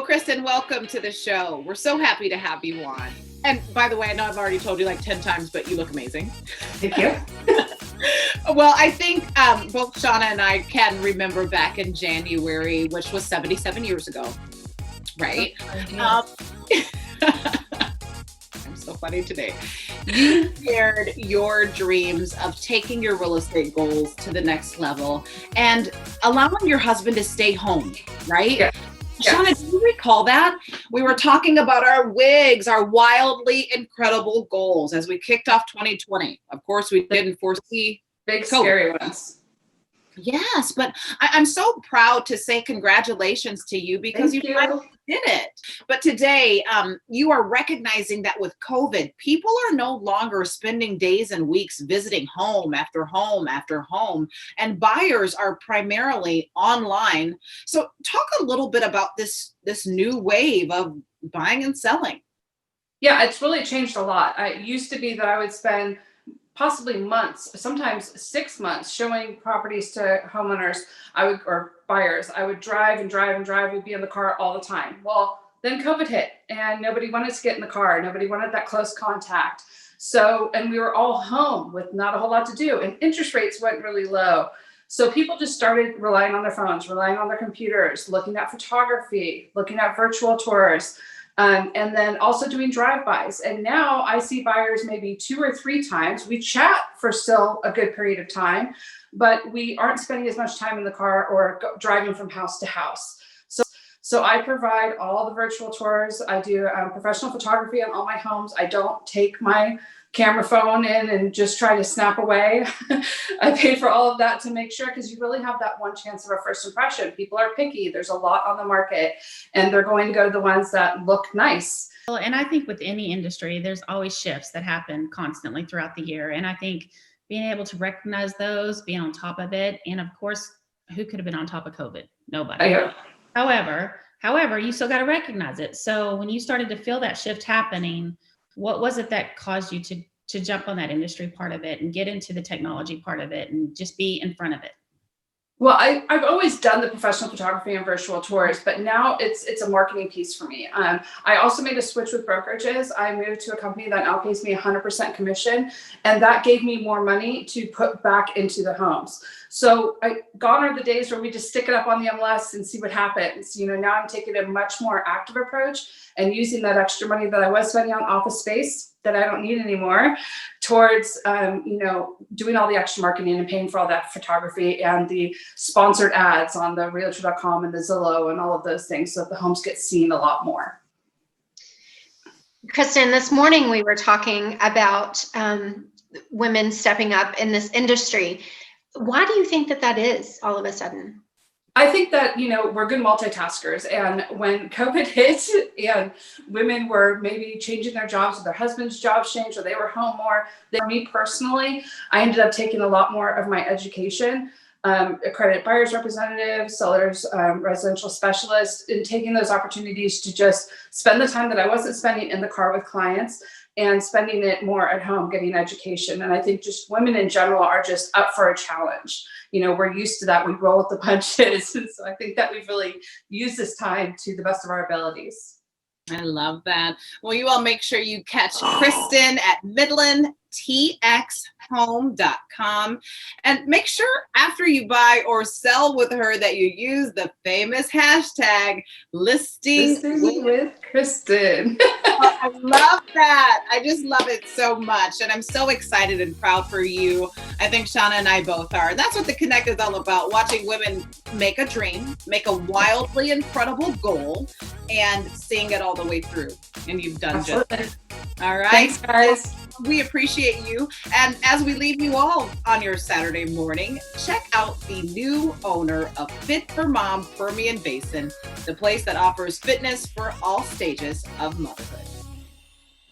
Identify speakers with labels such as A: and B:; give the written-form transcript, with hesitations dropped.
A: Well, Kristin, welcome to the show. We're so happy to have you on. And by the way, I know I've already told you like 10 times, but you look amazing.
B: Thank you.
A: Well, I think both Shauna and I can remember back in January, which was 77 years ago, right? I'm so funny today. You shared your dreams of taking your real estate goals to the next level and allowing your husband to stay home, right?
B: Yeah.
A: Shauna, do you recall that? We were talking about our wigs, our wildly incredible goals as we kicked off 2020. Of course, we didn't foresee
B: Big,
A: COVID.
B: scary ones.
A: Yes, but I'm so proud to say congratulations to you because
B: Thank
A: you
B: you.
A: finally did it. But today, you are recognizing that with COVID, people are no longer spending days and weeks visiting home after home after home, and buyers are primarily online. So talk a little bit about this new wave of buying and selling.
B: Yeah, it's really changed a lot. It used to be that I would spend possibly months, sometimes 6 months, showing properties to homeowners. Or buyers. I would drive and drive and drive. We'd be in the car all the time. Well, then COVID hit, and nobody wanted to get in the car. Nobody wanted that close contact. So, and we were all home with not a whole lot to do, and interest rates went really low. So people just started relying on their phones, relying on their computers, looking at photography, looking at virtual tours. And then also doing drive-bys. And now I see buyers maybe 2 or 3 times. We chat for still a good period of time, but we aren't spending as much time in the car or driving from house to house. So I provide all the virtual tours. I do professional photography on all my homes. I don't take my camera phone in and just try to snap away. I pay for all of that to make sure, because you really have that one chance of a first impression. People are picky. There's a lot on the market, and they're going to go to the ones that look nice.
C: Well, and I think with any industry, there's always shifts that happen constantly throughout the year. And I think being able to recognize those, being on top of it, and of course, who could have been on top of COVID? Nobody. However, you still got to recognize it. So when you started to feel that shift happening, what was it that caused you to jump on that industry part of it and get into the technology part of it and just be in front of it?
B: Well, I've always done the professional photography and virtual tours, but now it's a marketing piece for me. I also made a switch with brokerages. I moved to a company that now pays me 100% commission, and that gave me more money to put back into the homes. So gone are the days where we just stick it up on the MLS and see what happens. Now I'm taking a much more active approach and using that extra money that I was spending on office space that I don't need anymore towards, doing all the extra marketing and paying for all that photography and the sponsored ads on the realtor.com and the Zillow and all of those things, so that the homes get seen a lot more.
D: Kristin, this morning we were talking about women stepping up in this industry. Why do you think that is all of a sudden?
B: I think that, we're good multitaskers, and when COVID hit and women were maybe changing their jobs or their husband's jobs changed or they were home more, for me personally, I ended up taking a lot more of my education, accredited buyer's representative, sellers, residential specialist, and taking those opportunities to just spend the time that I wasn't spending in the car with clients and spending it more at home, getting education. And I think just women in general are just up for a challenge. We're used to that. We roll with the punches. And so I think that we've really used this time to the best of our abilities.
A: I love that. Well, you all make sure you catch Kristin at MidlandTXHome.com, and make sure after you buy or sell with her that you use the famous hashtag listing
B: with Kristin.
A: I love that. I just love it so much. And I'm so excited and proud for you. I think Shauna and I both are. And that's what The Connect is all about, watching women make a dream, make a wildly incredible goal, and seeing it all the way through. And you've done
B: Absolutely.
A: just that. All right.
B: Thanks, guys.
A: We appreciate you. And as we leave you all on your Saturday morning, check out the new owner of Fit for Mom Permian Basin, the place that offers fitness for all stages of motherhood.